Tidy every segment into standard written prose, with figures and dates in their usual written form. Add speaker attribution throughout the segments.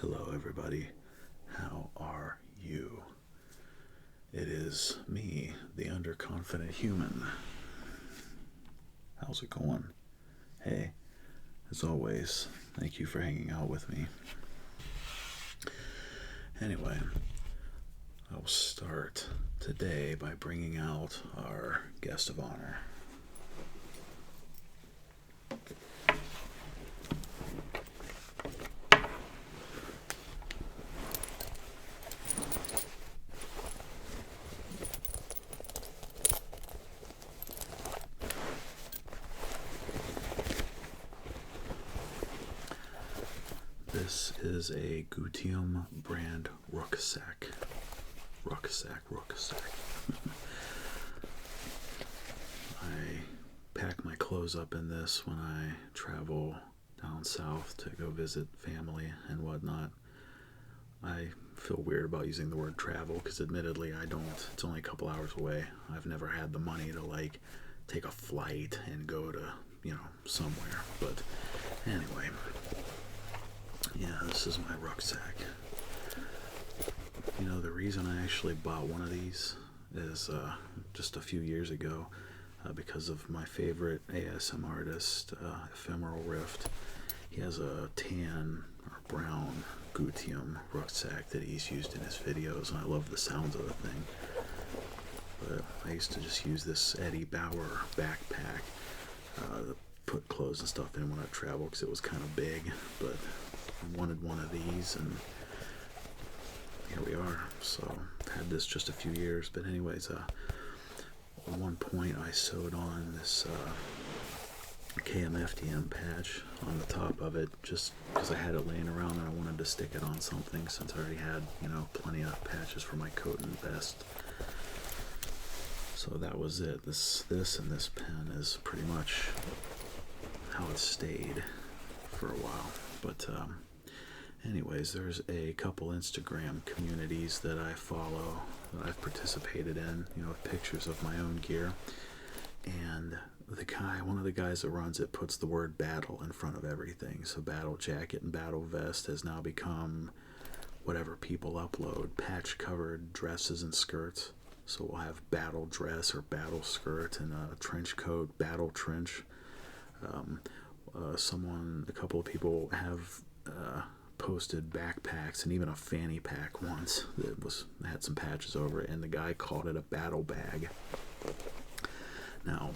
Speaker 1: Hello, everybody. How are you? It is me, the underconfident human. How's it going? Hey, as always, thank you for hanging out with me. Anyway, I'll start today by bringing out our guest of honor. This is a Gutium brand rucksack. Rucksack. I pack my clothes up in this when I travel down south to go visit family and whatnot. I feel weird about using the word travel because admittedly I don't. It's only a couple hours away. I've never had the money to take a flight and go to, somewhere. But anyway, yeah, this is my rucksack. The reason I actually bought one of these is just a few years ago because of my favorite ASM artist, Ephemeral Rift. He has a tan or brown Gutium rucksack that he's used in his videos, and I love the sounds of the thing. But I used to just use this Eddie Bauer backpack to put clothes and stuff in when I travel because it was kind of big, but I wanted one of these, and here we are. So I've had this just a few years, but anyways, at one point I sewed on this KMFDM patch on the top of it just because I had it laying around and I wanted to stick it on something since I already had, plenty of patches for my coat and vest. So that was it. This and this pen is pretty much how it stayed for a while. But anyways, there's a couple Instagram communities that I follow, that I've participated in, with pictures of my own gear. And one of the guys that runs it puts the word battle in front of everything. So battle jacket and battle vest has now become whatever people upload, patch covered dresses and skirts. So we'll have battle dress or battle skirt and a trench coat, battle trench. A couple of people have posted backpacks and even a fanny pack once that had some patches over it, and the guy called it a battle bag. Now,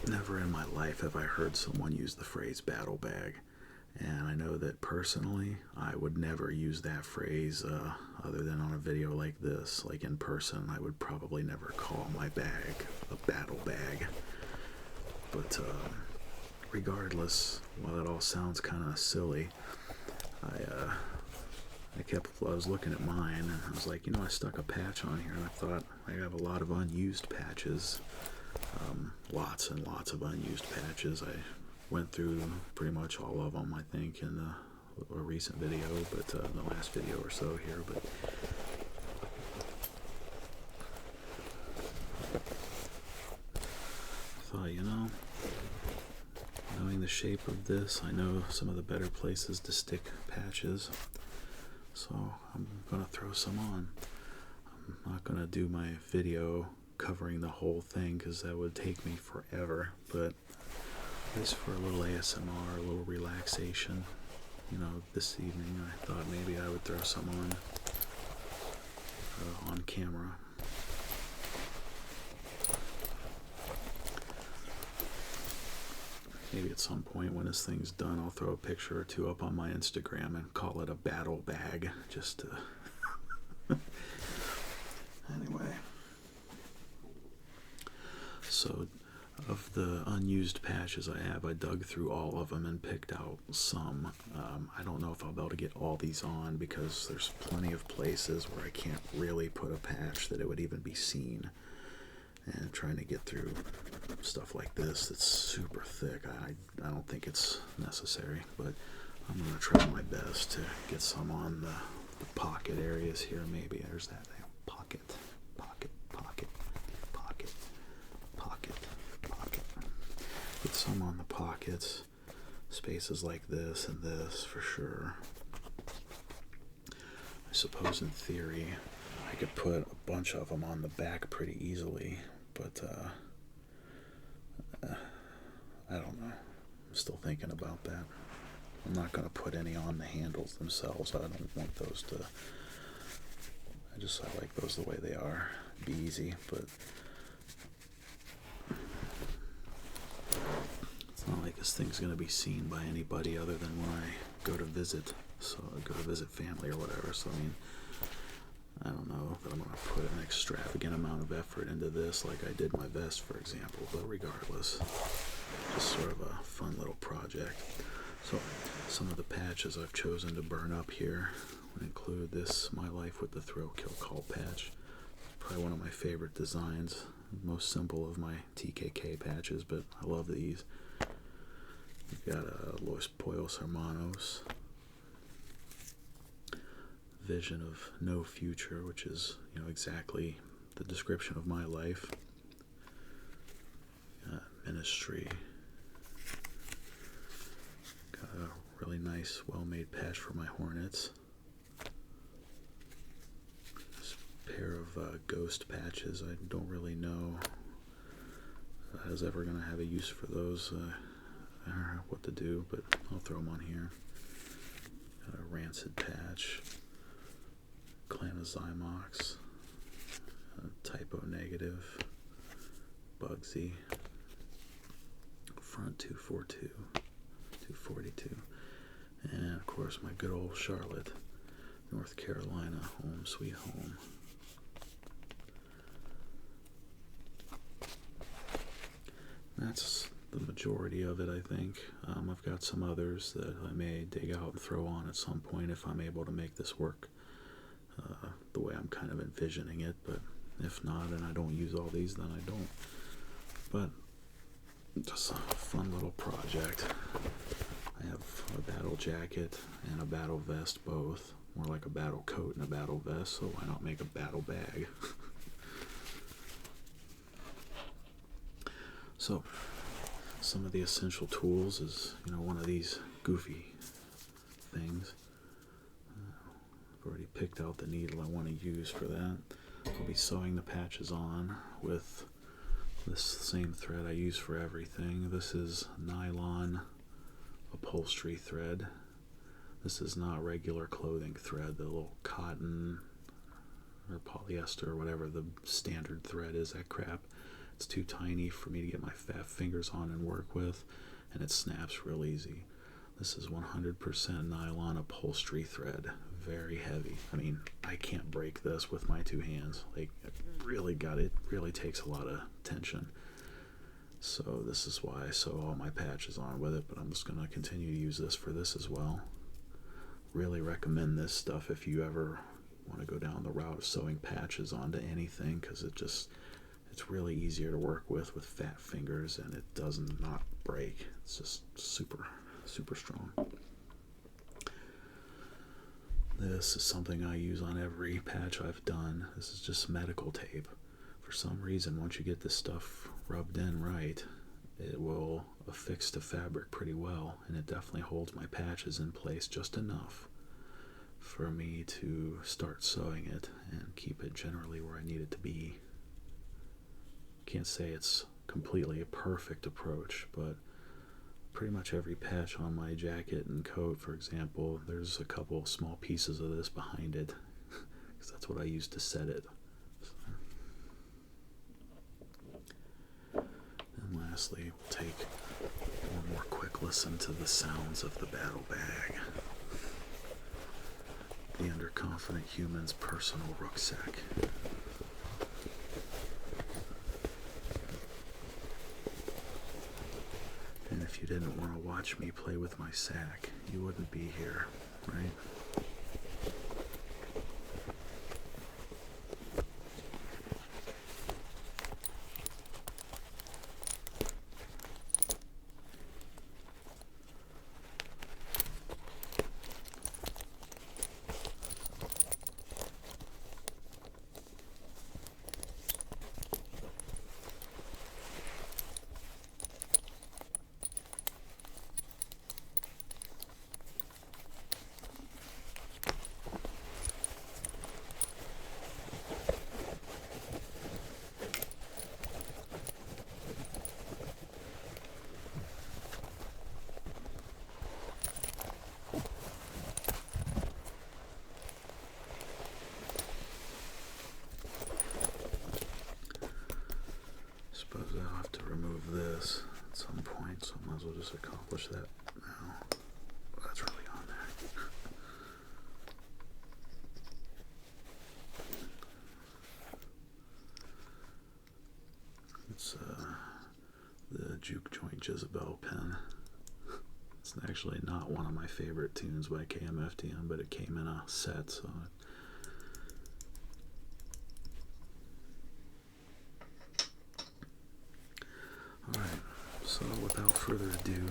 Speaker 1: never in my life have I heard someone use the phrase battle bag, and I know that personally I would never use that phrase other than on a video like this. Like in person, I would probably never call my bag a battle bag. But regardless, while it all sounds kind of silly, I was looking at mine and I was like, I stuck a patch on here and I thought I have a lot of unused patches, lots and lots of unused patches. I went through pretty much all of them, I think, in a recent video, but the last video or so here. But I thought, knowing the shape of this, I know some of the better places to stick patches, so I'm gonna throw some on. I'm not gonna do my video covering the whole thing because that would take me forever, but at least for a little ASMR, a little relaxation, this evening I thought maybe I would throw some on camera. Maybe at some point when this thing's done, I'll throw a picture or two up on my Instagram and call it a battle bag, just to... Anyway. So, of the unused patches I have, I dug through all of them and picked out some. I don't know if I'll be able to get all these on because there's plenty of places where I can't really put a patch that it would even be seen. And trying to get through stuff like this that's super thick, I don't think it's necessary, but I'm going to try my best to get some on the pocket areas here. Maybe there's that thing. Pocket. Get some on the pockets, spaces like this and this for sure. I suppose in theory I could put a bunch of them on the back pretty easily, but I don't know. I'm still thinking about that. I'm not going to put any on the handles themselves. I don't want those to... I like those the way they are. Be easy, but it's not like this thing's going to be seen by anybody other than when I go to visit. So I go to visit family or whatever. So I mean, I don't know that I'm going to put an extravagant amount of effort into this like I did my vest, for example. But regardless, just sort of a fun little project. So some of the patches I've chosen to burn up here would include this My Life with the Throw Kill Call patch. Probably one of my favorite designs, most simple of my TKK patches, but I love these. You've got Los Pollos Hermanos, Vision of No Future, which is, you know, exactly the description of my life. Ministry. Got a really nice, well-made patch for my Hornets. This pair of ghost patches. I don't really know if I was ever going to have a use for those. I don't know what to do, but I'll throw them on here. Got a Rancid patch. Clan of Zymox. Typo Negative. Bugsy. Front 242. 242. And of course my good old Charlotte, North Carolina, home sweet home. That's the majority of it, I think. I've got some others that I may dig out and throw on at some point if I'm able to make this work the way I'm kind of envisioning it, but if not, and I don't use all these, then I don't. But just a fun little project. I have a battle jacket and a battle vest, both. More like a battle coat and a battle vest, so why not make a battle bag? So, some of the essential tools is, you know, one of these goofy things. I've already picked out the needle I want to use for that. I'll be sewing the patches on with this same thread I use for everything. This is nylon upholstery thread. This is not regular clothing thread, the little cotton or polyester or whatever the standard thread is, that crap. It's too tiny for me to get my fat fingers on and work with, and it snaps real easy. This is 100% nylon upholstery thread, very heavy. I mean, I can't break this with my two hands. Like, it really takes a lot of tension. So this is why I sew all my patches on with it, but I'm just going to continue to use this for this as well. Really recommend this stuff if you ever want to go down the route of sewing patches onto anything, because it's really easier to work with fat fingers, and it does not break. It's just super, super strong. This is something I use on every patch I've done. This is just medical tape. For some reason, once you get this stuff rubbed in right, it will affix to fabric pretty well, and it definitely holds my patches in place just enough for me to start sewing it and keep it generally where I need it to be. Can't say it's completely a perfect approach, but pretty much every patch on my jacket and coat, for example, there's a couple small pieces of this behind it, because that's what I use to set it. And lastly, we'll take one more quick listen to the sounds of the battle bag. The Underconfident Human's personal rucksack. And if you didn't want to watch me play with my sack, you wouldn't be here, right? just accomplish that now. That's really on there. It's the Juke Joint Jezebel pen. It's actually not one of my favorite tunes by KMFDM, but it came in a set, so alright, so without further ado,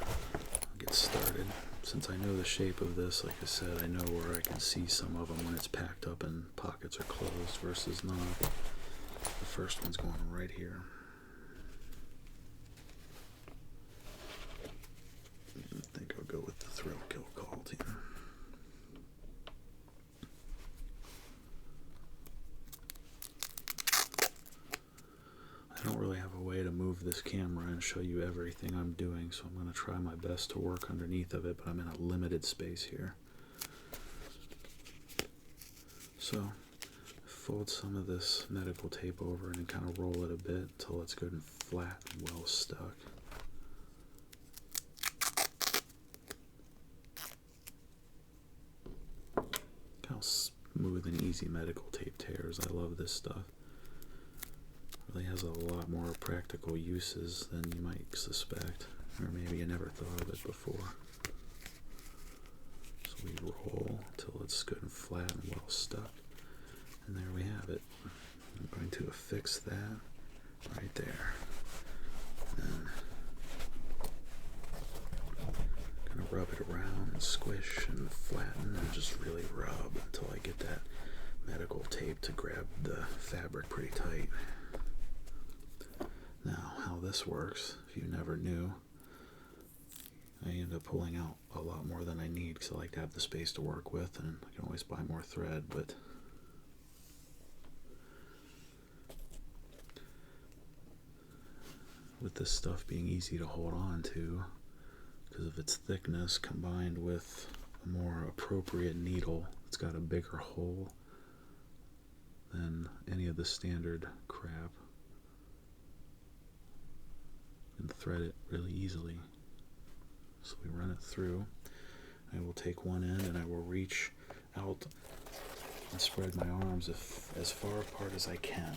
Speaker 1: I'll get started. Since I know the shape of this, like I said, I know where I can see some of them when it's packed up and pockets are closed versus not. The first one's going right here. I think I'll go with the thrill kill call team. I don't really have a way to move this camera and show you everything I'm doing, so I'm going to try my best to work underneath of it, but I'm in a limited space here. So, fold some of this medical tape over and then kind of roll it a bit until it's good and flat and well stuck. Look how smooth and easy medical tape tears. I love this stuff. Really has a lot more practical uses than you might suspect, or maybe you never thought of it before. So we roll until it's good and flat and well stuck, and there we have it. I'm going to affix that right there, and kind of rub it around and squish and flatten and just really rub until I get that medical tape to grab the fabric pretty tight. Now, how this works, if you never knew, I end up pulling out a lot more than I need because I like to have the space to work with, and I can always buy more thread, but with this stuff being easy to hold on to because of its thickness combined with a more appropriate needle, it's got a bigger hole than any of the standard crap. And thread it really easily. So we run it through. I will take one end and I will reach out and spread my arms as far apart as I can,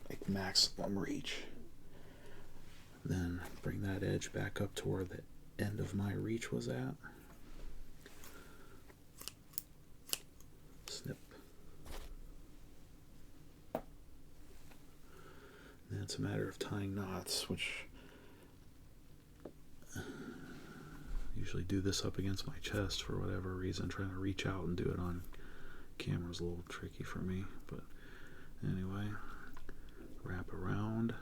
Speaker 1: like maximum reach. Then bring that edge back up to where the end of my reach was at. Snip. And it's a matter of tying knots, which usually do this up against my chest for whatever reason. Trying to reach out and do it on camera is a little tricky for me, but anyway, wrap around.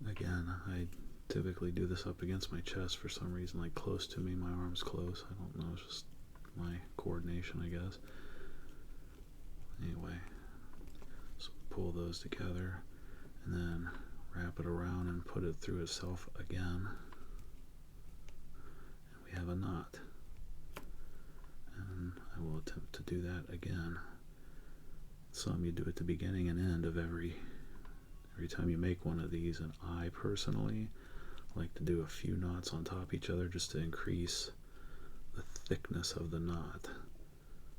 Speaker 1: Again, I typically do this up against my chest for some reason, like close to me, my arm's close. I don't know, it's just my coordination, I guess. Anyway, so pull those together and then wrap it around and put it through itself again, and we have a knot. And I will attempt to do that again. Some you do at the beginning and end of every time you make one of these, and I personally like to do a few knots on top of each other just to increase the thickness of the knot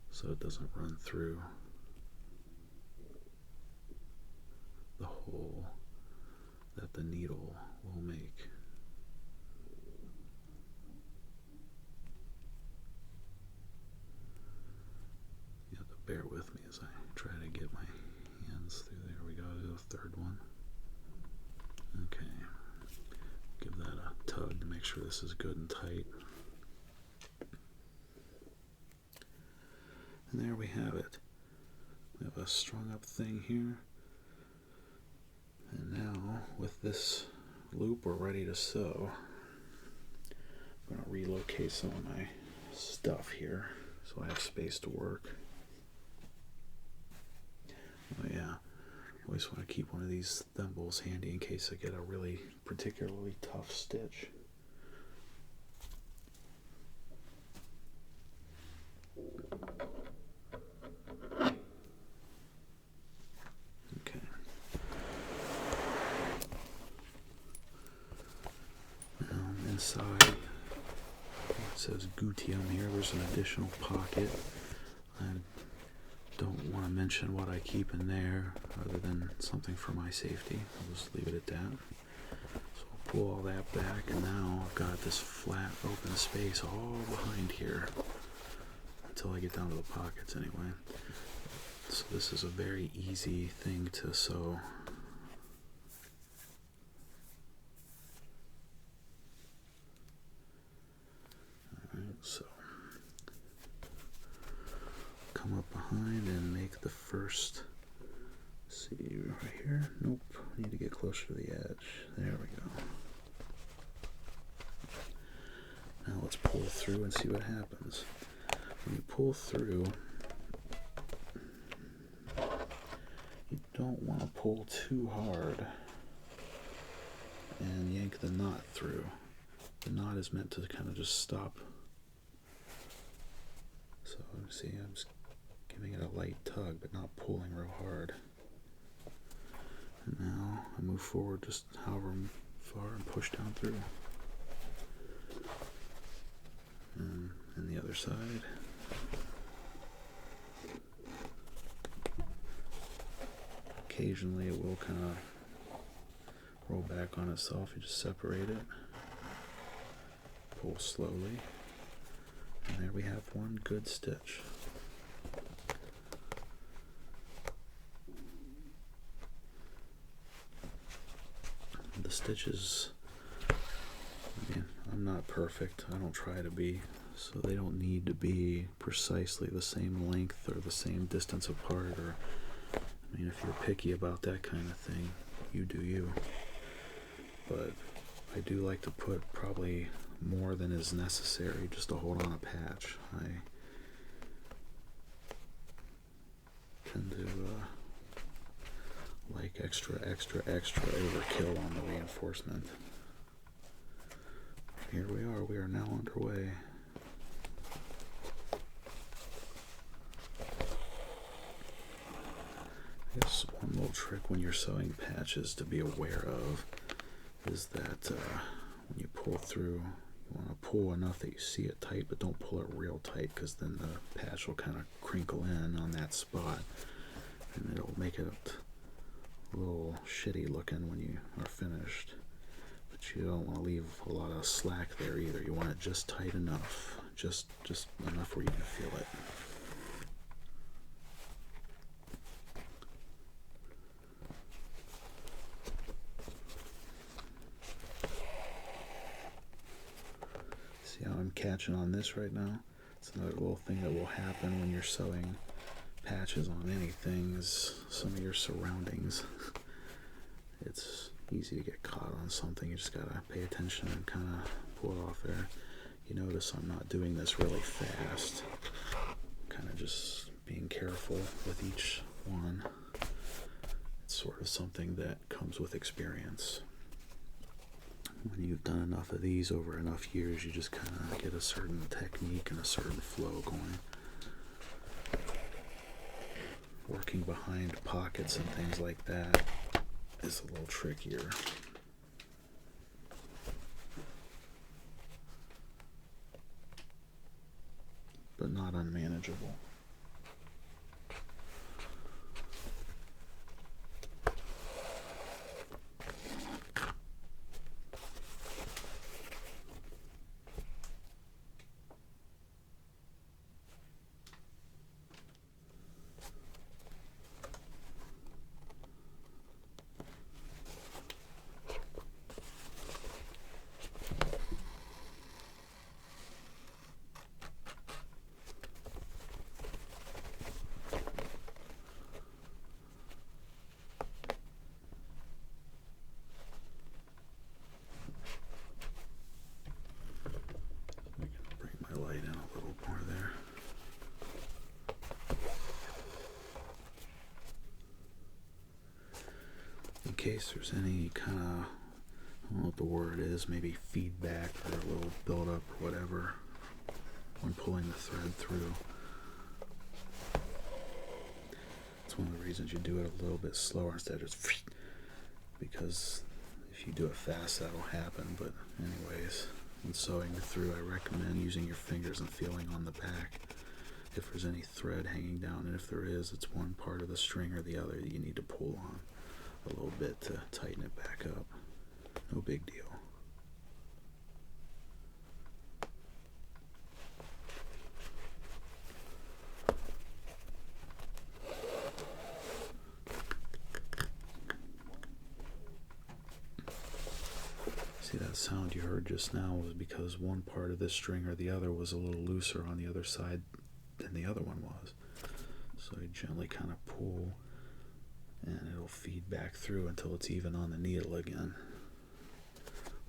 Speaker 1: so it doesn't run through the hole that the needle will make. You have to bear with me as I try to get my hands through. There we go, the third one. Okay, give that a tug to make sure this is good and tight. And there we have it. We have a strung up thing here. And now, with this loop, we're ready to sew. I'm going to relocate some of my stuff here so I have space to work. Oh yeah, I always want to keep one of these thimbles handy in case I get a really particularly tough stitch. says Gutium here. There's an additional pocket. I don't want to mention what I keep in there other than something for my safety. I'll just leave it at that. So I'll pull all that back, and now I've got this flat open space all behind here until I get down to the pockets anyway. So this is a very easy thing to sew. Alright, so come up behind and make the first, see right here, nope, need to get closer to the edge, there we go. Now let's pull through and see what happens. When you pull through, you don't want to pull too hard and yank the knot through. The knot is meant to kind of just stop. So see, I'm just giving it a light tug, but not pulling real hard. And now I move forward just however far and push down through. And the other side. Occasionally it will kind of roll back on itself. You just separate it, pull slowly, and there we have one good stitch. The stitches, I mean, I'm not perfect. I don't try to be, so they don't need to be precisely the same length or the same distance apart, or I mean, if you're picky about that kind of thing, you do you. But I do like to put probably more than is necessary just to hold on a patch. I tend to like extra overkill on the reinforcement. Here we are now underway. I guess one little trick when you're sewing patches to be aware of is that when you pull through, you want to pull enough that you see it tight, but don't pull it real tight, because then the patch will kind of crinkle in on that spot, and it'll make it a little shitty looking when you are finished. But you don't want to leave a lot of slack there either. You want it just tight enough, just enough where you can feel it. See how I'm catching on this right now? It's another little thing that will happen when you're sewing patches on anything, is some of your surroundings. It's easy to get caught on something. You just gotta pay attention and kind of pull it off there. You notice I'm not doing this really fast. Kind of just being careful with each one. It's sort of something that comes with experience. When you've done enough of these over enough years, you just kind of get a certain technique and a certain flow going. Working behind pockets and things like that is a little trickier. But not unmanageable. In case there's any kind of, I don't know what the word is, maybe feedback or a little buildup or whatever when pulling the thread through. It's one of the reasons you do it a little bit slower instead of just, because if you do it fast that'll happen. But anyways, and sewing through, I recommend using your fingers and feeling on the back if there's any thread hanging down, and if there is, it's one part of the string or the other that you need to pull on a little bit to tighten it back up. No big deal. See, that sound you heard just now was because one part of this string or the other was a little looser on the other side than the other one was. So you gently kind of pull and it'll feed back through until it's even on the needle again.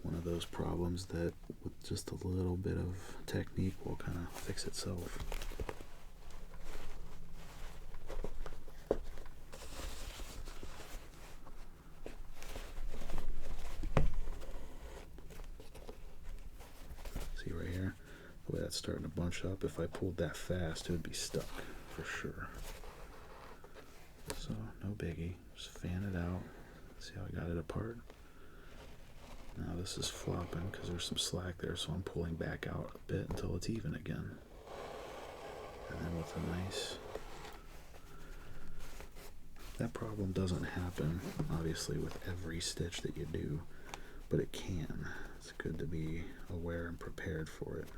Speaker 1: One of those problems that with just a little bit of technique will kind of fix itself. See right here, the way that's starting to bunch up, if I pulled that fast it would be stuck for sure. So no biggie, just fan it out. See how I got it apart? Now this is flopping because there's some slack there, so I'm pulling back out a bit until it's even again. And then with a nice... That problem doesn't happen, obviously, with every stitch that you do, but it can. It's good to be aware and prepared for it.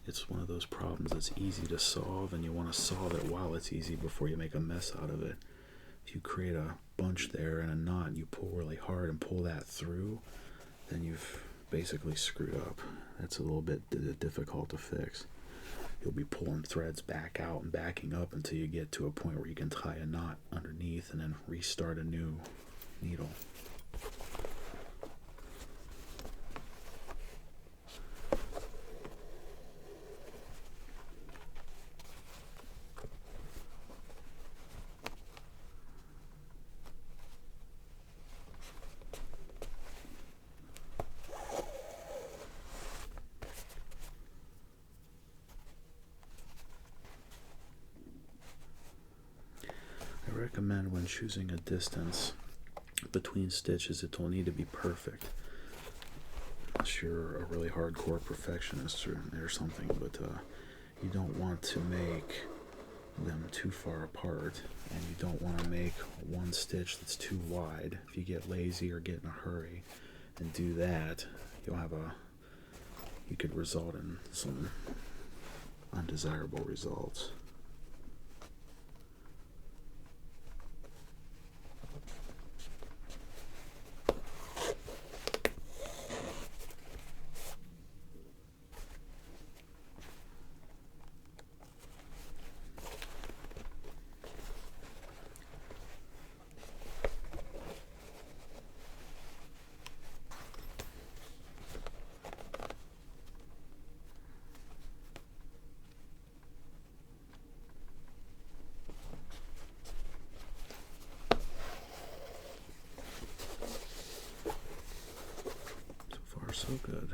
Speaker 1: It's one of those problems that's easy to solve, and you want to solve it while it's easy before you make a mess out of it. If you create a bunch there and a knot and you pull really hard and pull that through, then you've basically screwed up. That's a little bit difficult to fix. You'll be pulling threads back out and backing up until you get to a point where you can tie a knot underneath and then restart a new needle. I recommend when choosing a distance between stitches, it will need to be perfect. Unless you're a really hardcore perfectionist or something, but you don't want to make them too far apart, and you don't want to make one stitch that's too wide. If you get lazy or get in a hurry and do that, you could result in some undesirable results. So good.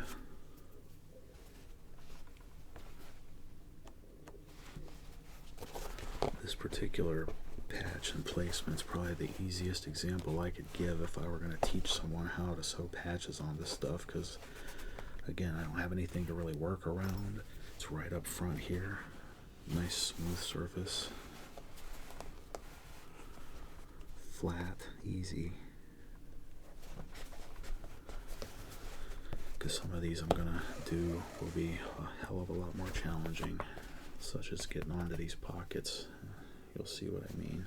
Speaker 1: This particular patch and placement is probably the easiest example I could give if I were going to teach someone how to sew patches on this stuff, because again, I don't have anything to really work around. It's right up front here. Nice smooth surface. Flat, easy. Because some of these I'm going to do will be a hell of a lot more challenging, such as getting onto these pockets. You'll see what I mean.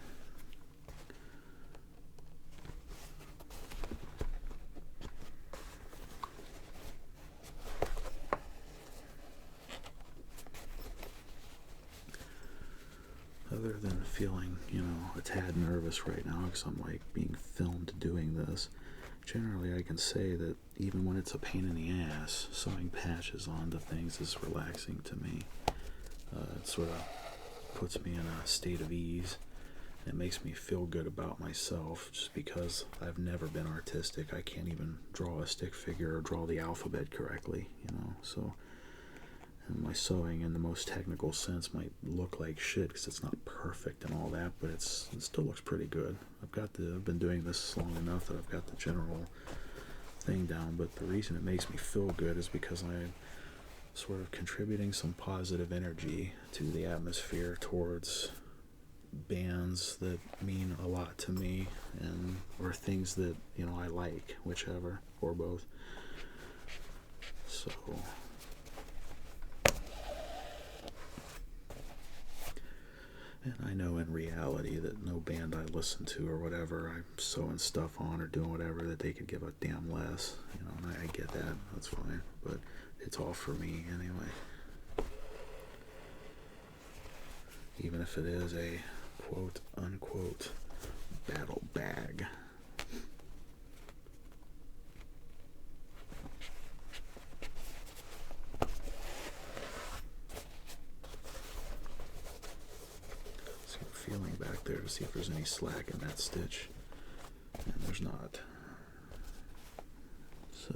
Speaker 1: Other than feeling, a tad nervous right now because I'm like being filmed doing this, generally I can say that even when it's a pain in the ass, sewing patches onto things is relaxing to me. It sort of puts me in a state of ease. It makes me feel good about myself just because I've never been artistic. I can't even draw a stick figure or draw the alphabet correctly, so and my sewing in the most technical sense might look like shit because it's not perfect and all that, but it still looks pretty good. I've been doing this long enough that I've got the general thing down, but the reason it makes me feel good is because I'm sort of contributing some positive energy to the atmosphere towards bands that mean a lot to me, and or things that, you know, I like, whichever, or both. So and I know in reality that no band I listen to or whatever I'm sewing stuff on or doing whatever, that they could give a damn less, you know, and I get that, that's fine, but it's all for me anyway. Even if it is a quote unquote battle bag. Let's get a feeling back there to see if there's any slack in that stitch. And there's not. So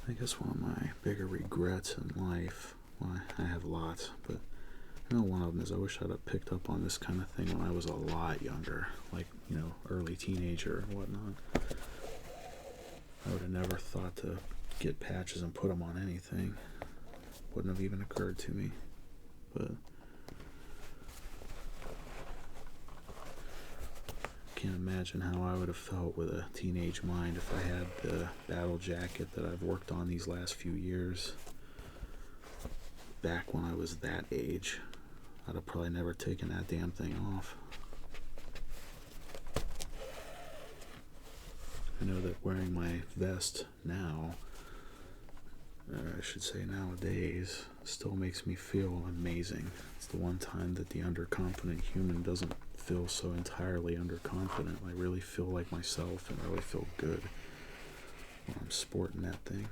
Speaker 1: I guess one of my bigger regrets in life, well, I have lots, but I know one of them is I wish I'd have picked up on this kind of thing when I was a lot younger, like, you know, early teenager and whatnot. I would have never thought to get patches and put them on anything. Wouldn't have even occurred to me. But can't imagine how I would have felt with a teenage mind if I had the battle jacket that I've worked on these last few years. Back when I was that age, I'd have probably never taken that damn thing off. I know that wearing my vest now, I should say nowadays, still makes me feel amazing. It's the one time that the underconfident human doesn't feel so entirely underconfident. I really feel like myself and really feel good when I'm sporting that thing.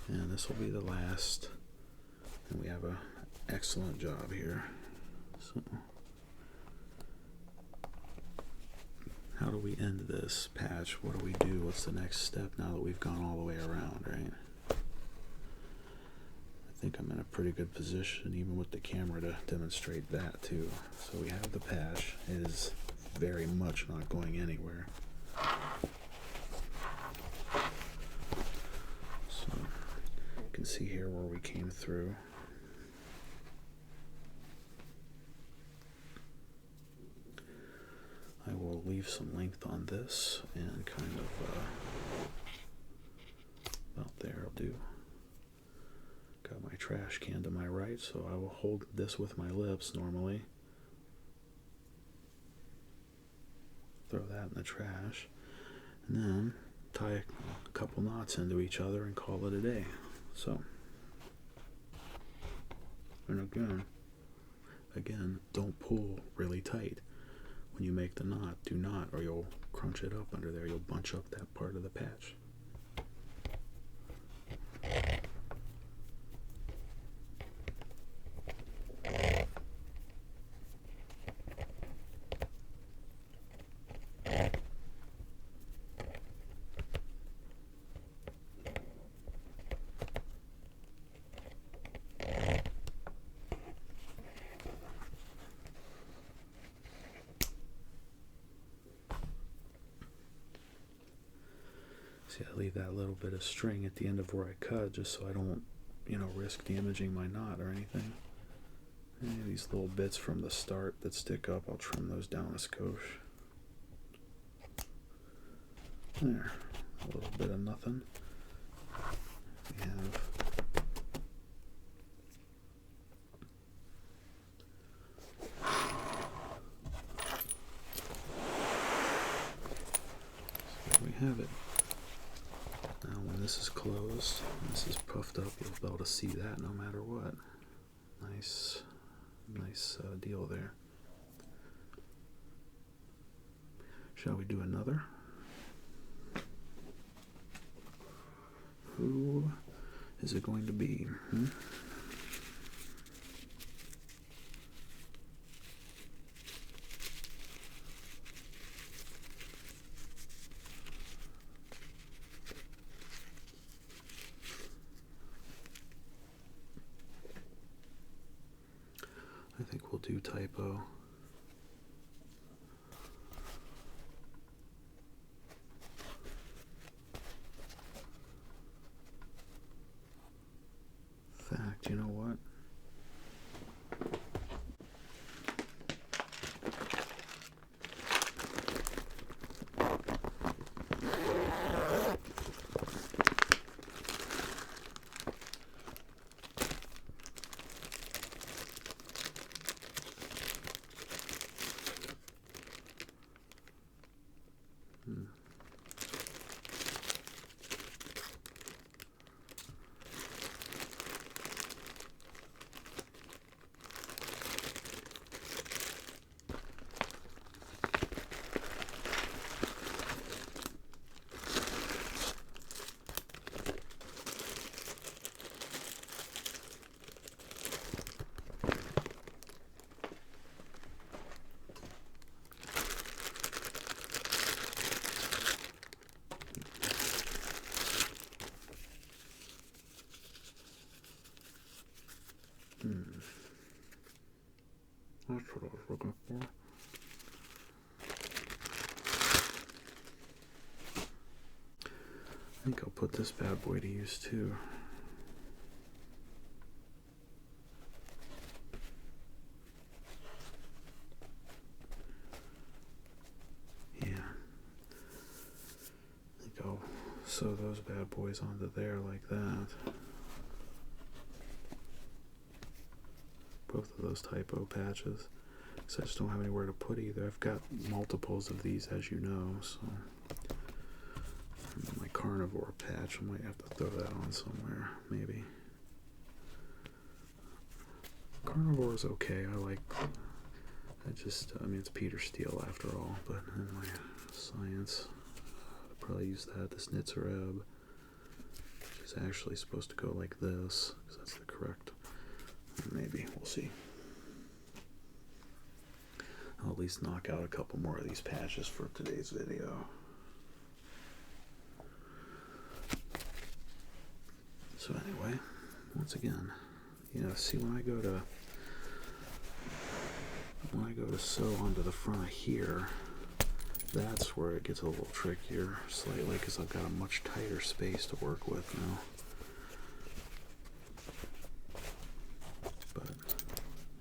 Speaker 1: And this will be the last, and we have an excellent job here. So how do we end this patch? What do we do? What's the next step now that we've gone all the way around, right? I think I'm in a pretty good position, even with the camera, to demonstrate that too. So we have the patch. It is very much not going anywhere. So you can see here where we came through. I will leave some length on this and kind of about there will do. Got my trash can to my right, so I will hold this with my lips normally. Throw that in the trash. And then tie a couple knots into each other and call it a day. So, and again, don't pull really tight. When you make the knot, do not, or you'll crunch it up under there. You'll bunch up that part of the patch. See, I leave that little bit of string at the end of where I cut just so I don't, risk damaging my knot or anything. Any of these little bits from the start that stick up, I'll trim those down a skosh. There, a little bit of nothing. We have have it. Now when this is closed. This is puffed up. You'll be able to see that no matter what. Nice deal there. Shall we do another? Who is it going to be? I think we'll do typo. Fact, you know what? That's what I was looking for. I think I'll put this bad boy to use too. Yeah. I think I'll sew those bad boys onto there like that. Both of those typo patches, because I just don't have anywhere to put either. I've got multiples of these, as you know, so my carnivore patch, I might have to throw that on somewhere, maybe. Carnivore is okay. I mean, it's Peter Steele after all, but in my science, I'd probably use that. This Nitzareb, which is actually supposed to go like this, because that's the correct. Maybe, we'll see. I'll at least knock out a couple more of these patches for today's video. So anyway, once again, see when I go to sew onto the front of here, that's where it gets a little trickier slightly, because I've got a much tighter space to work with now.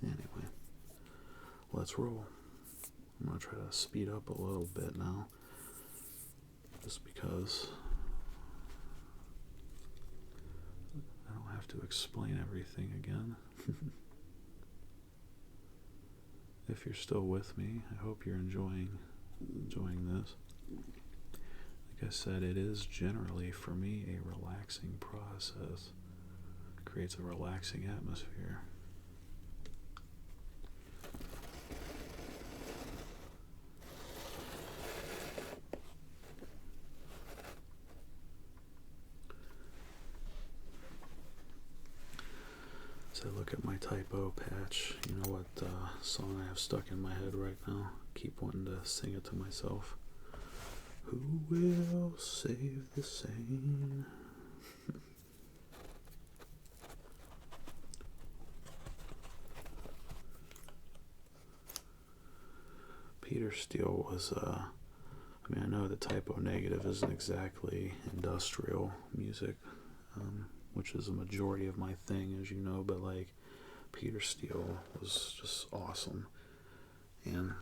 Speaker 1: Anyway, let's roll. I'm going to try to speed up a little bit now, just because I don't have to explain everything again. If you're still with me, I hope you're enjoying this. Like I said, it is generally, for me, a relaxing process. It creates a relaxing atmosphere. As I look at my typo patch, you know what song I have stuck in my head right now? Keep wanting to sing it to myself. Who will save the sane? Peter Steele was, I know the typo negative isn't exactly industrial music, which is a majority of my thing, as you know, but like Peter Steele was just awesome, and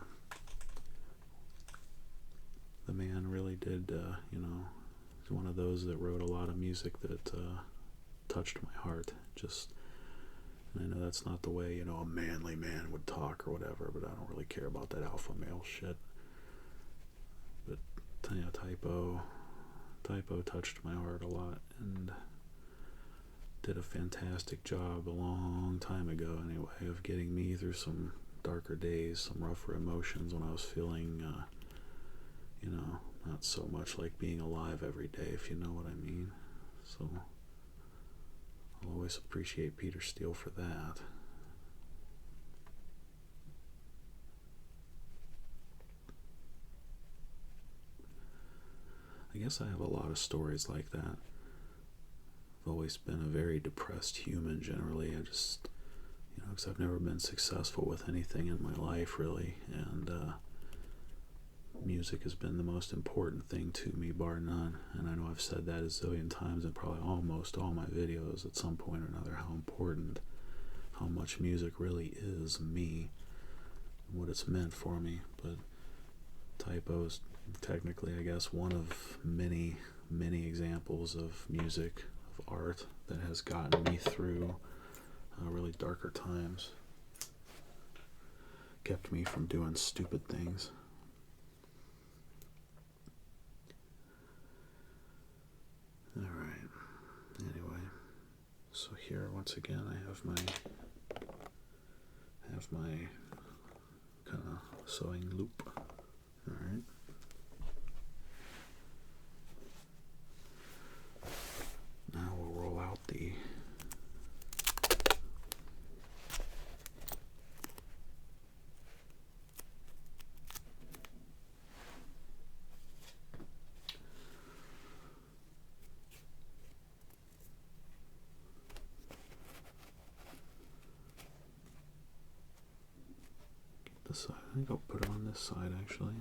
Speaker 1: the man really did, he's one of those that wrote a lot of music that touched my heart. And I know that's not the way, a manly man would talk or whatever, but I don't really care about that alpha male shit. But typo Typo touched my heart a lot and did a fantastic job a long time ago anyway of getting me through some darker days, some rougher emotions when I was feeling, not so much like being alive every day, if you know what I mean. So I'll always appreciate Peter Steele for that. I guess I have a lot of stories like that. I've always been a very depressed human generally. I just, because I've never been successful with anything in my life really, and music has been the most important thing to me, bar none. And I know I've said that a zillion times in probably almost all my videos at some point or another, how much music really is me, and what it's meant for me. But Typo's technically, I guess, one of many, many examples of music, of art, that has gotten me through really darker times. Kept me from doing stupid things. Alright, anyway, so here once again I have my kind of sewing loop. Alright. Now we'll roll out the side. I think I'll put it on this side actually.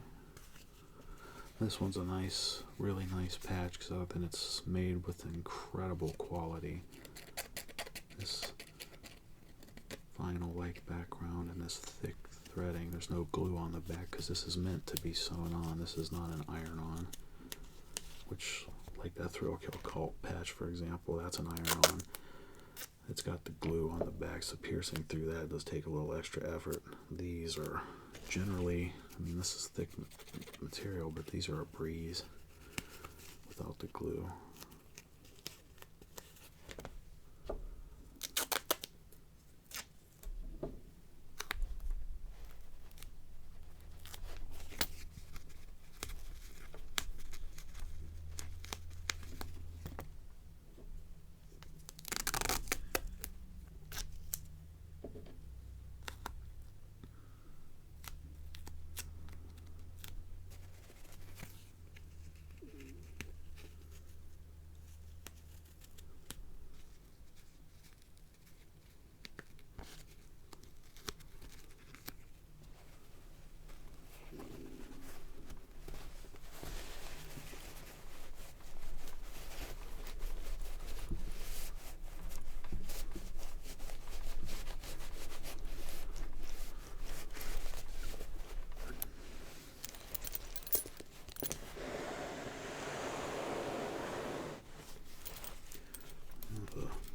Speaker 1: This one's a nice, really nice patch because other than it's made with incredible quality. This vinyl-like background and this thick threading. There's no glue on the back because this is meant to be sewn on. This is not an iron-on, which, like that Thrill Kill Cult patch, for example, that's an iron-on. It's got the glue on the back, so piercing through that does take a little extra effort. These are generally, this is thick material, but these are a breeze without the glue.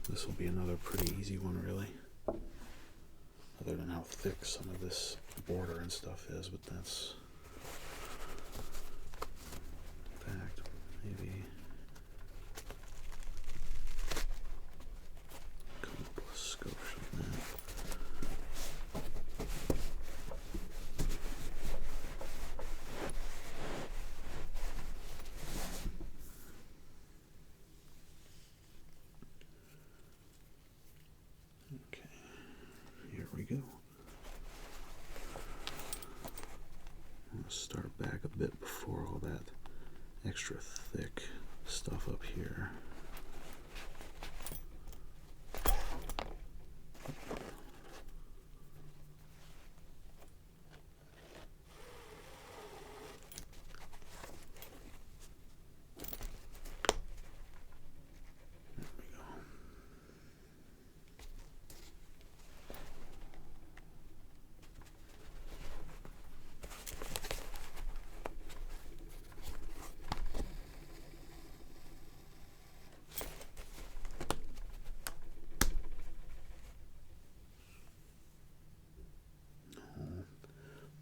Speaker 1: This will be another pretty easy one, really. Other than how thick some of this border and stuff is, but that's fact. Maybe come up with a skosh on that. Go. I'm going to start back a bit before all that extra thick stuff up here.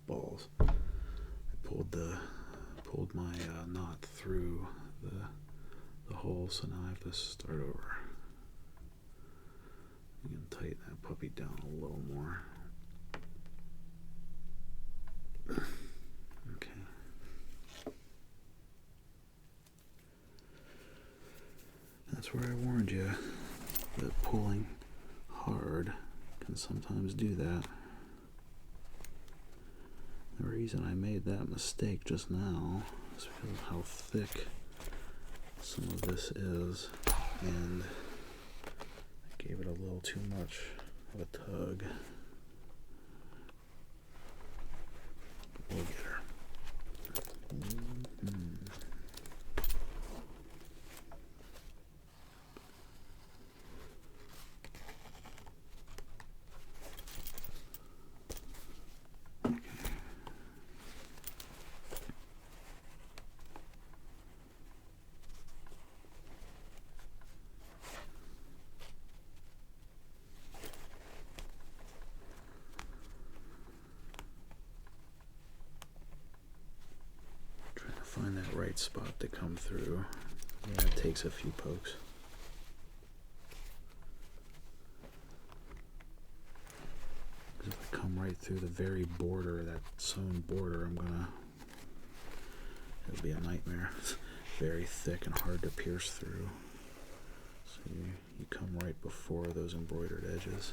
Speaker 1: Balls. I pulled my knot through the the hole, so now I have to start over. I'm going to tighten that puppy down a little more. Okay. That's where I warned you that pulling hard can sometimes do that. The reason I made that mistake just now is because of how thick some of this is, and I gave it a little too much of a tug. We'll get her. Find that right spot to come through. Yeah, it takes a few pokes. Because if I come right through the very border, that sewn border, it'll be a nightmare. It's very thick and hard to pierce through. So you come right before those embroidered edges.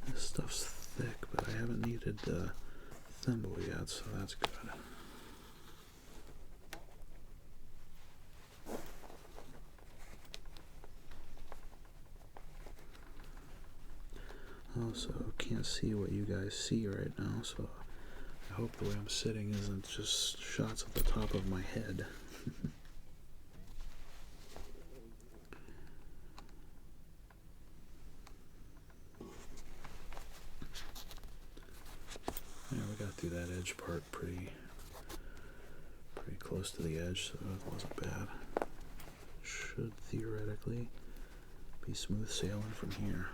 Speaker 1: This stuff's thick, but I haven't needed the thimble yet, so that's good. Also, can't see what you guys see right now, so I hope the way I'm sitting isn't just shots of the top of my head. Yeah, we got through that edge part pretty close to the edge, so it wasn't bad. Should theoretically be smooth sailing from here.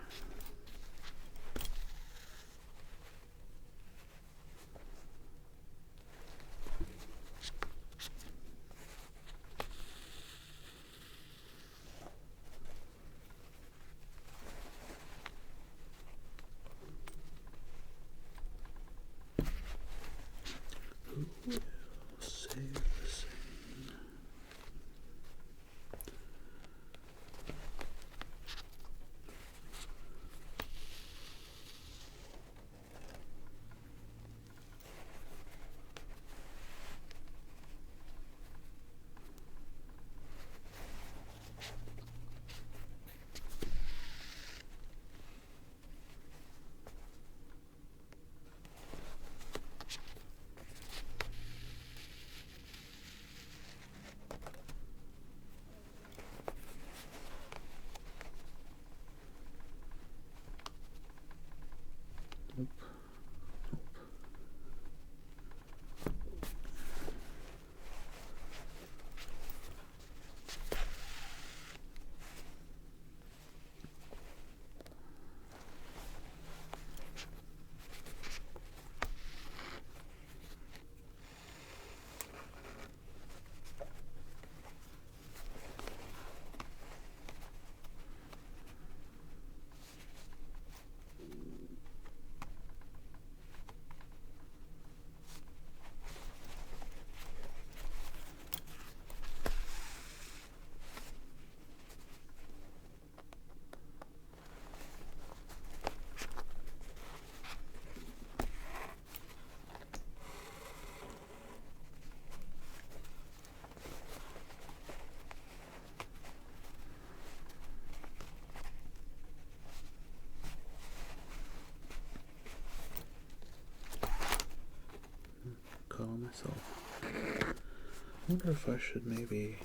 Speaker 1: telling myself. I wonder if I should maybe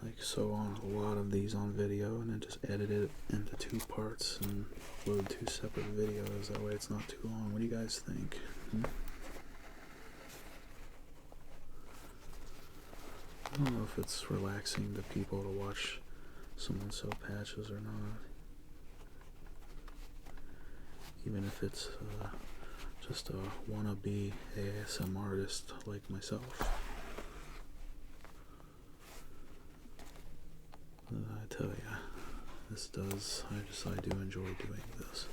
Speaker 1: like sew on a lot of these on video and then just edit it into 2 parts and load 2 separate videos. That way it's not too long. What do you guys think? I don't know if it's relaxing to people to watch someone sew patches or not. Even if it's just a wannabe ASM artist like myself. I tell ya, I do enjoy doing this.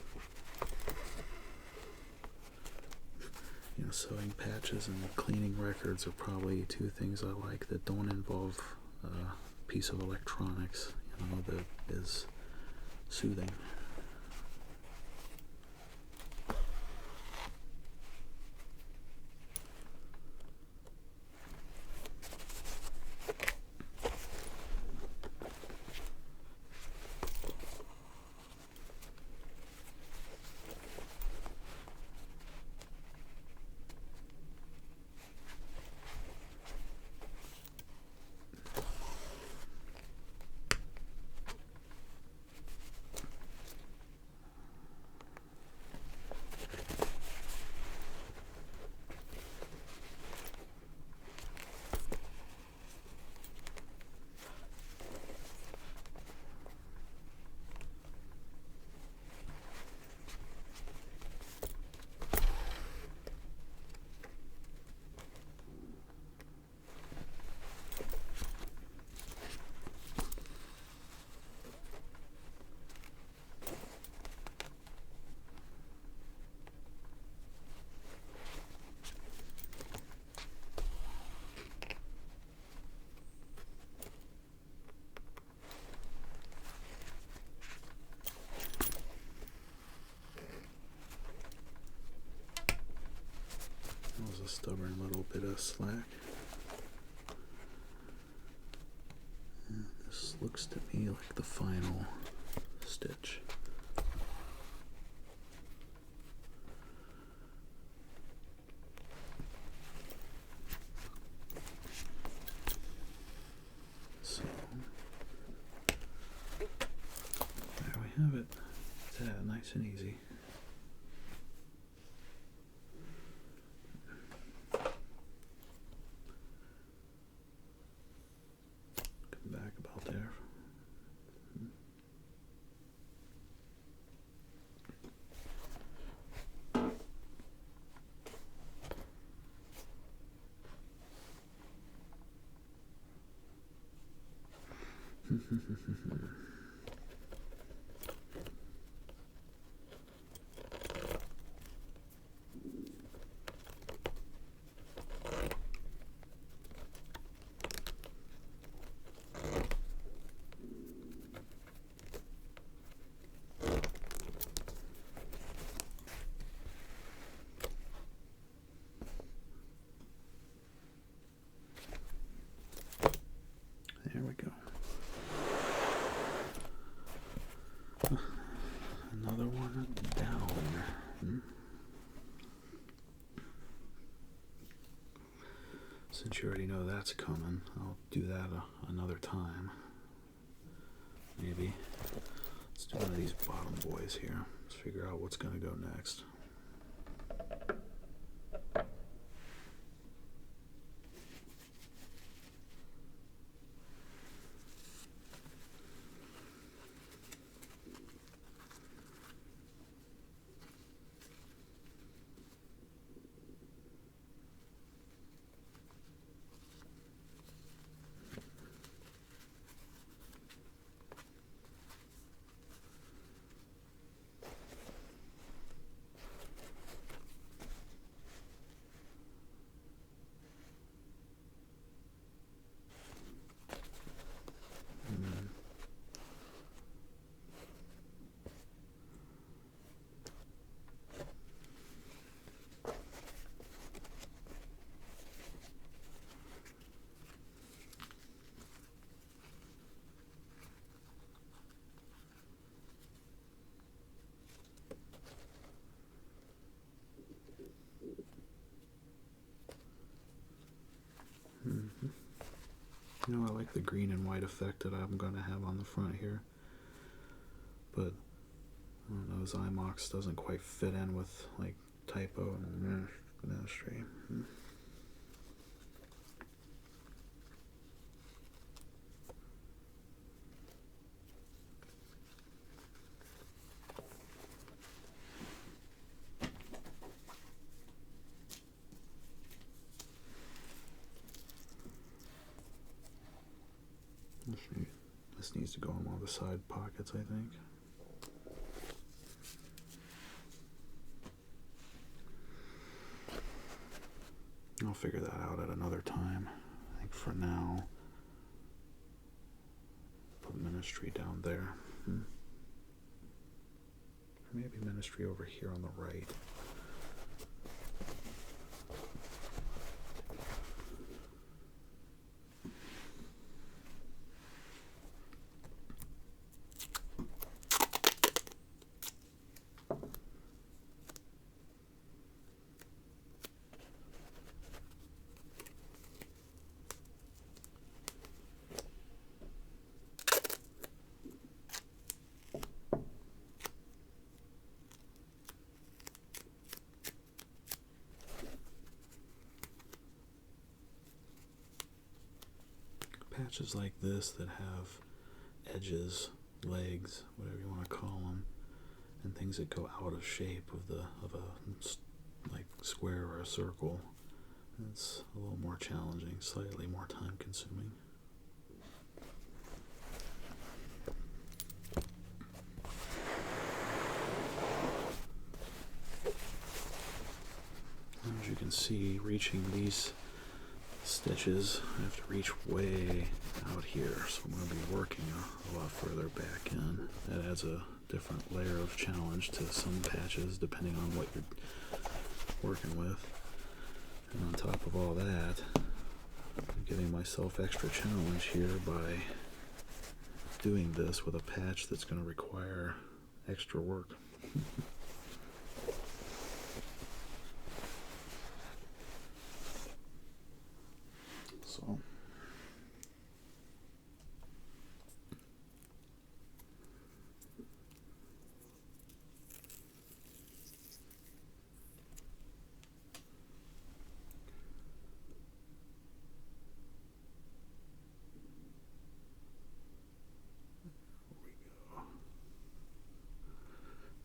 Speaker 1: You know, sewing patches and cleaning records are probably 2 things I like that don't involve a piece of electronics, you know, that is soothing. That was a stubborn little bit of slack. And this looks to me like the final stitch. So, there we have it. That's nice and easy. Back about there. There we go. Another one down. Since you already know that's coming, I'll do that another time. Maybe. Let's do one of these bottom boys here. Let's figure out what's going to go next. You know, I like the green and white effect that I'm going to have on the front here. But, I don't know, Zymox doesn't quite fit in with, like, typo and ministry. This needs to go in one of the side pockets, I think. I'll figure that out at another time. I think for now, put ministry down there. Maybe ministry over here on the right. Patches like this that have edges, legs, whatever you want to call them, and things that go out of shape of a like square or a circle, it's a little more challenging, slightly more time consuming. As you can see, reaching these stitches, I have to reach way out here, so I'm going to be working a lot further back in. That adds a different layer of challenge to some patches depending on what you're working with. And on top of all that, I'm giving myself extra challenge here by doing this with a patch that's going to require extra work. So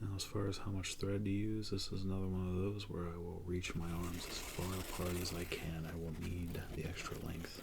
Speaker 1: now, as far as how much thread to use, this is another one of those where I will reach my arms as far apart as I can. I will need the extra length.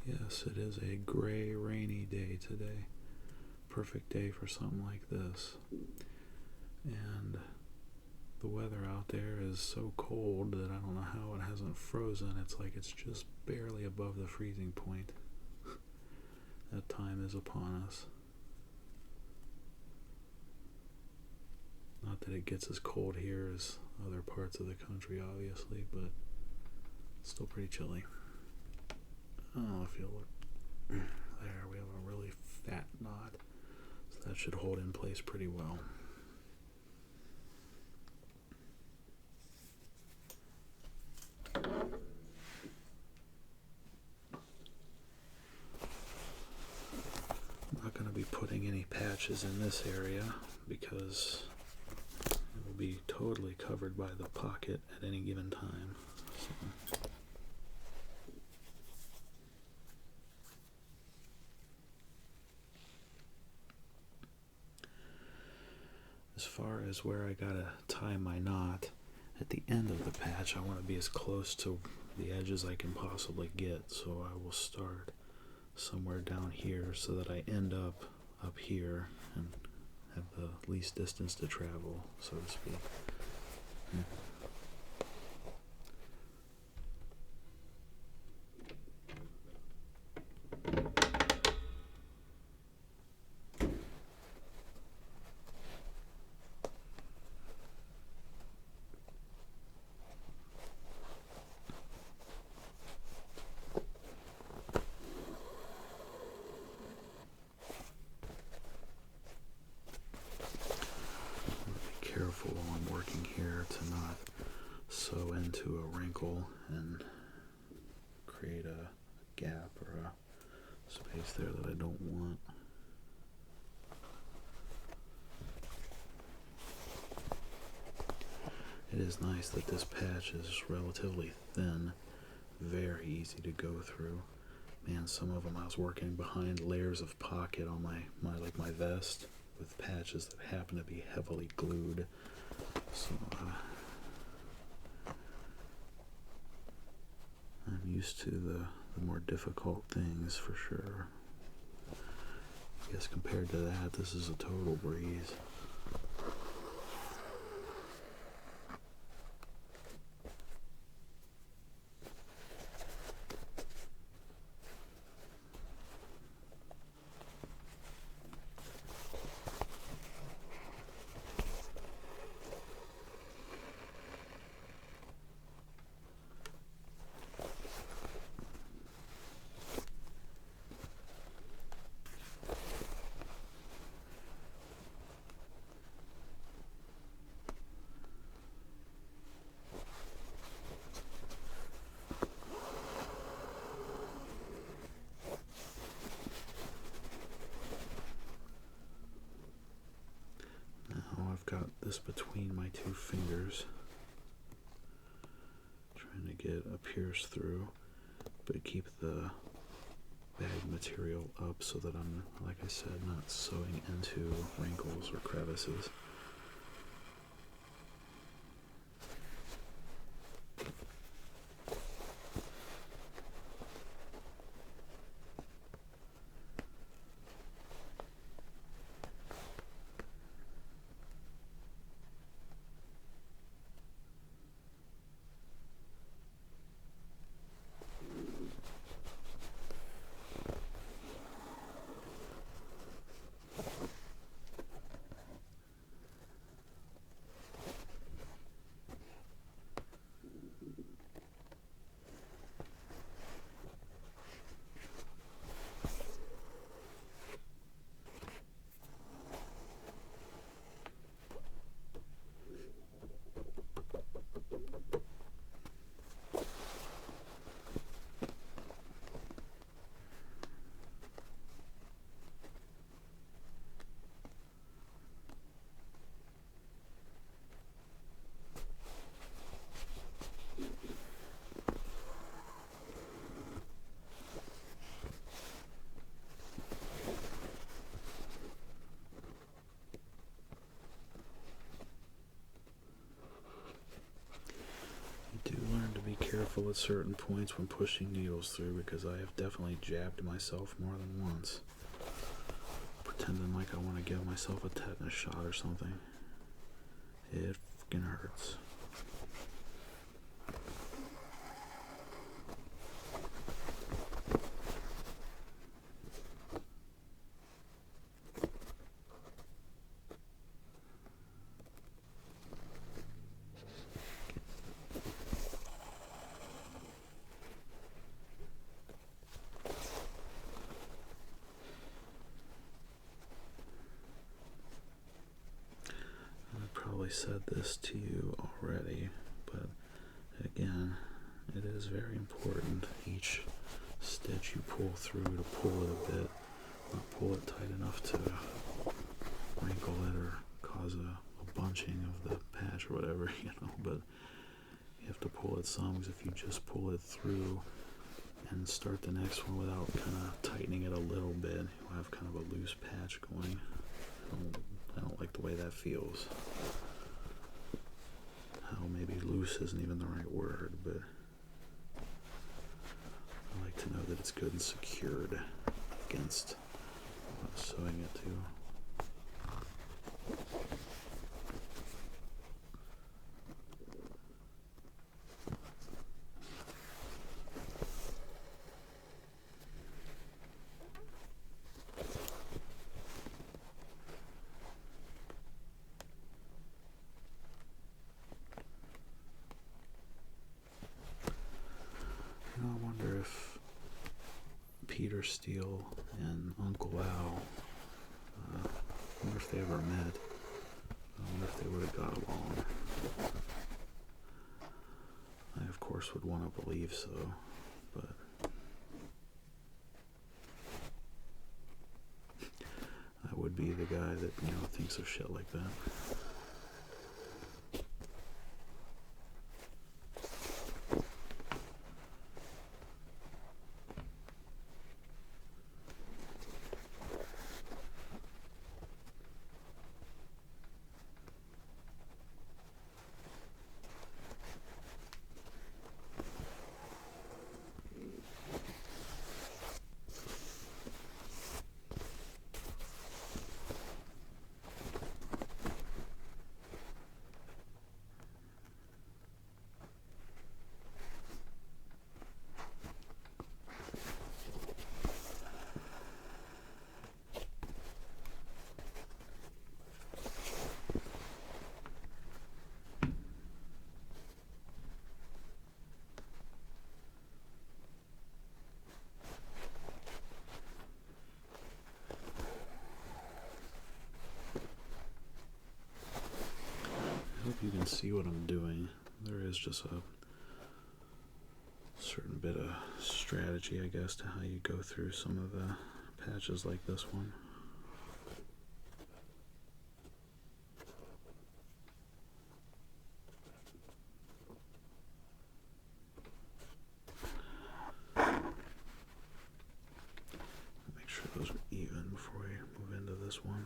Speaker 1: Yes, it is a gray, rainy day today. Perfect day for something like this. And the weather out there is so cold that I don't know how it hasn't frozen. It's like it's just barely above the freezing point. That time is upon us. Not that it gets as cold here as other parts of the country, obviously, but it's still pretty chilly. Oh, if you look there, we have a really fat knot, so that should hold in place pretty well. I'm not going to be putting any patches in this area because it will be totally covered by the pocket at any given time. So. As as far as where I gotta tie my knot, at the end of the patch I want to be as close to the edge as I can possibly get, so I will start somewhere down here so that I end up here and have the least distance to travel, so to speak. Careful while I'm working here to not sew into a wrinkle and create a gap or a space there that I don't want. It is nice that this patch is relatively thin, very easy to go through. Man, some of them I was working behind layers of pocket on my vest, with patches that happen to be heavily glued. So I'm used to the more difficult things for sure. I guess compared to that, this is a total breeze. Got this between my two fingers, trying to get a pierce through, but keep the bag material up so that I'm, like I said, not sewing into wrinkles or crevices. Careful at certain points when pushing needles through, because I have definitely jabbed myself more than once, pretending like I want to give myself a tetanus shot or something. It fucking hurts. Said this to you already, but again, it is very important each stitch you pull through to pull it a bit, not pull it tight enough to wrinkle it or cause a bunching of the patch or whatever, but you have to pull it some, because if you just pull it through and start the next one without kind of tightening it a little bit, you'll have kind of a loose patch going. I don't like the way that feels. How maybe loose isn't even the right word, but I like to know that it's good and secured against what I'm sewing it to. I wonder if Peter Steele and Uncle Al, I wonder if they ever met. I wonder if they would have got along. I, of course, would want to believe so, but I would be the guy that, thinks of shit like that. I hope you can see what I'm doing. There is just a certain bit of strategy, I guess, to how you go through some of the patches like this one. Make sure those are even before we move into this one.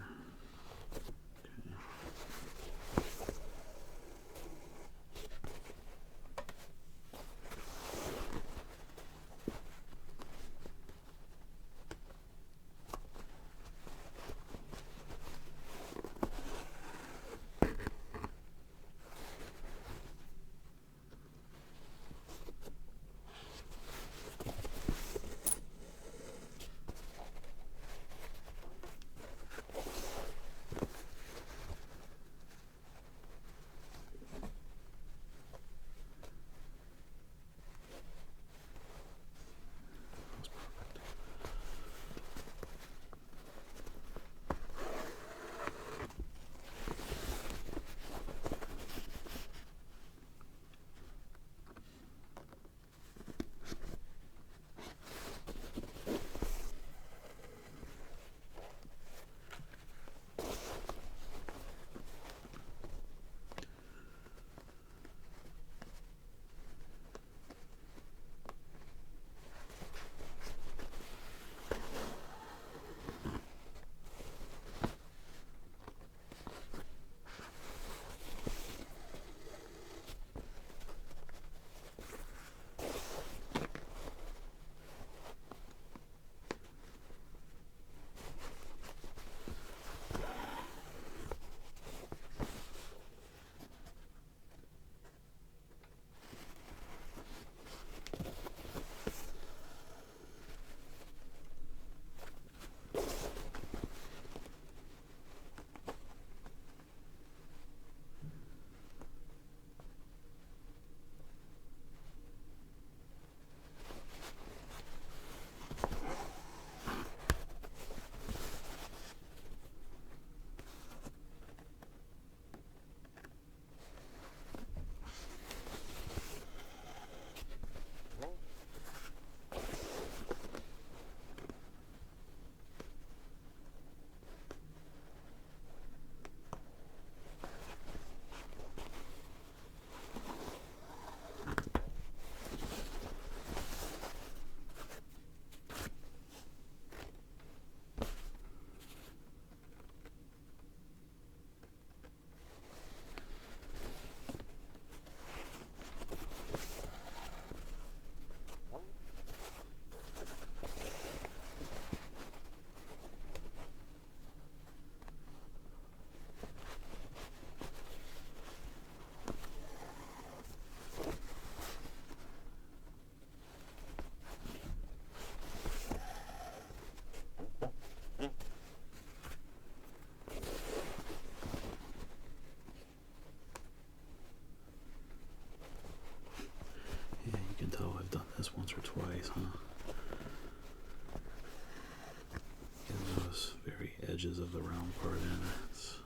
Speaker 1: edges of the round part in. It's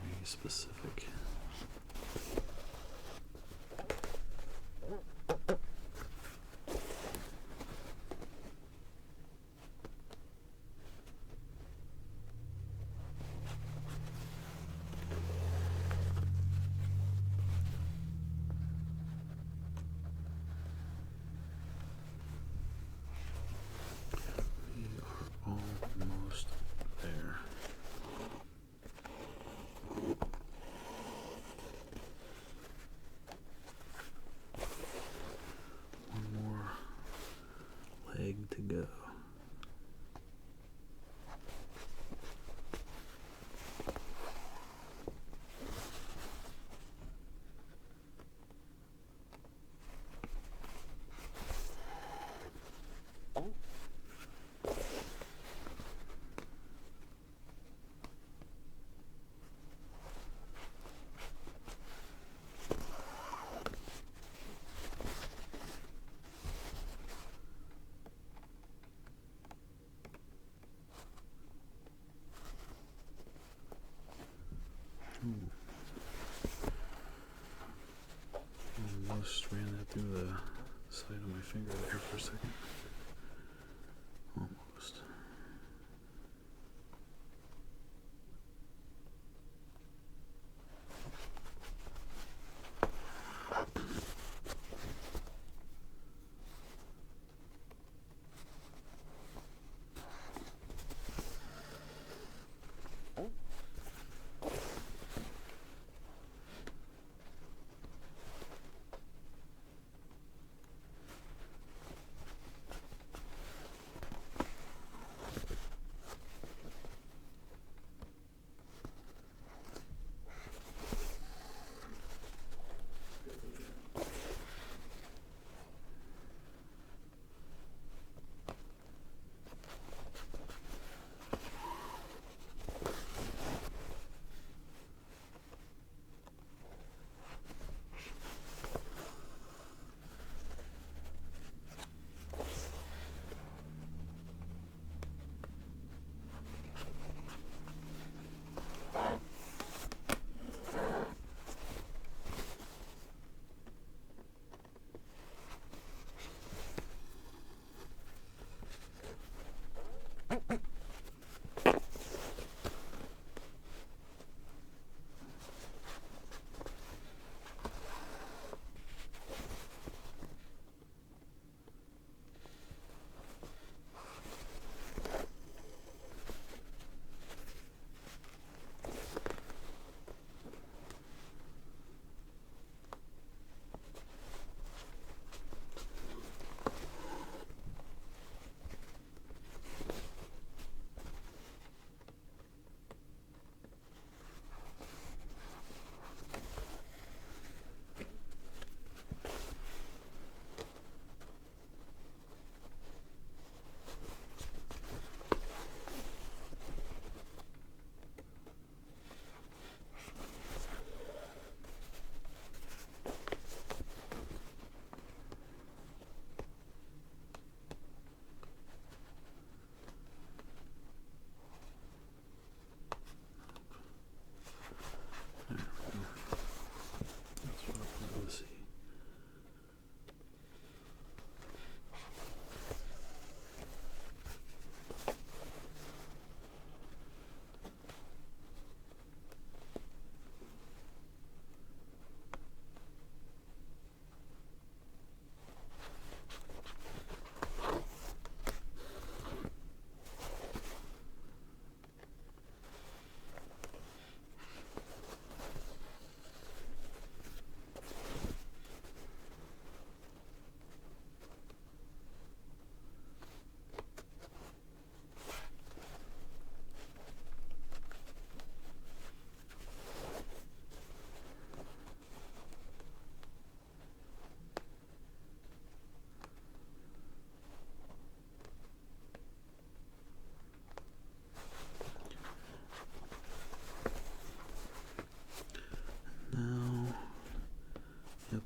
Speaker 1: very specific. Almost there. One more leg to go. Almost ran that through the side of my finger there for a second. Almost.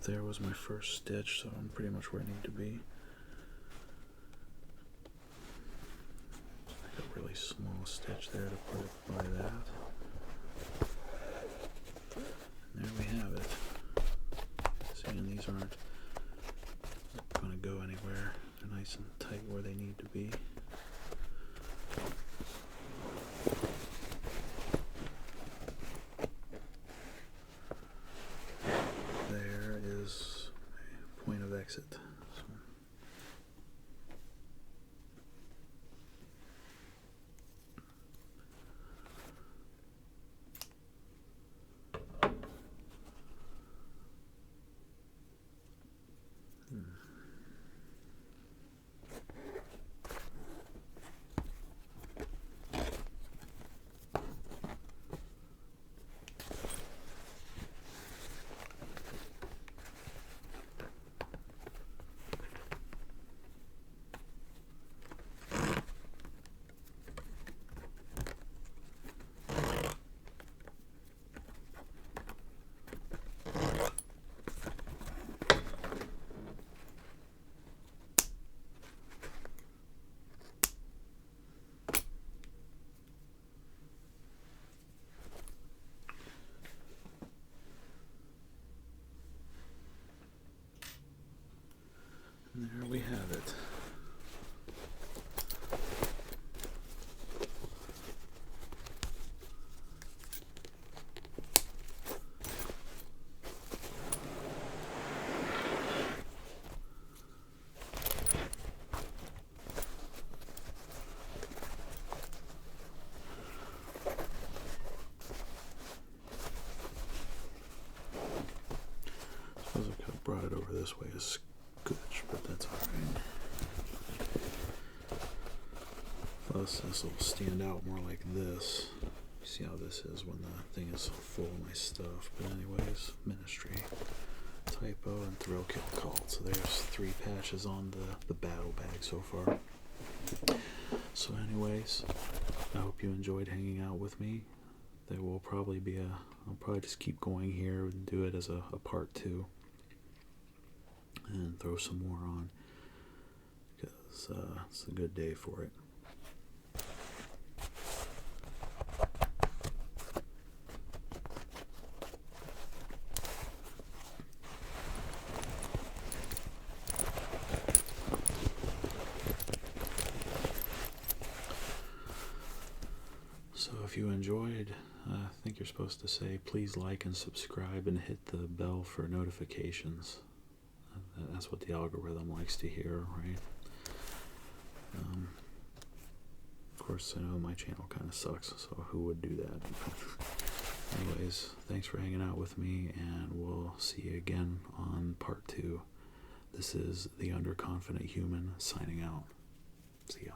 Speaker 1: There was my first stitch, so I'm pretty much where I need to be. I got really really small stitch there to put it by that. And there we have it. See, and these aren't going to go anywhere. They're nice and tight where they need to be. There is a point of exit. And there we have it. I suppose I could have brought it over this way as scotch, but that's alright. Plus, this will stand out more like this. You see how this is when the thing is full of my stuff. But anyways, ministry, typo, and throw, kill, called. So there's 3 patches on the battle bag so far. So anyways, I hope you enjoyed hanging out with me. There will probably be I'll probably just keep going here and do it as a part 2. And throw some more on. Because it's a good day for it. So if you enjoyed, I think you're supposed to say please like and subscribe and hit the bell for notifications. That's what the algorithm likes to hear, right? Of course, I know my channel kind of sucks, so who would do that? Anyways, thanks for hanging out with me, and we'll see you again on part 2. This is the Underconfident Human signing out. See ya.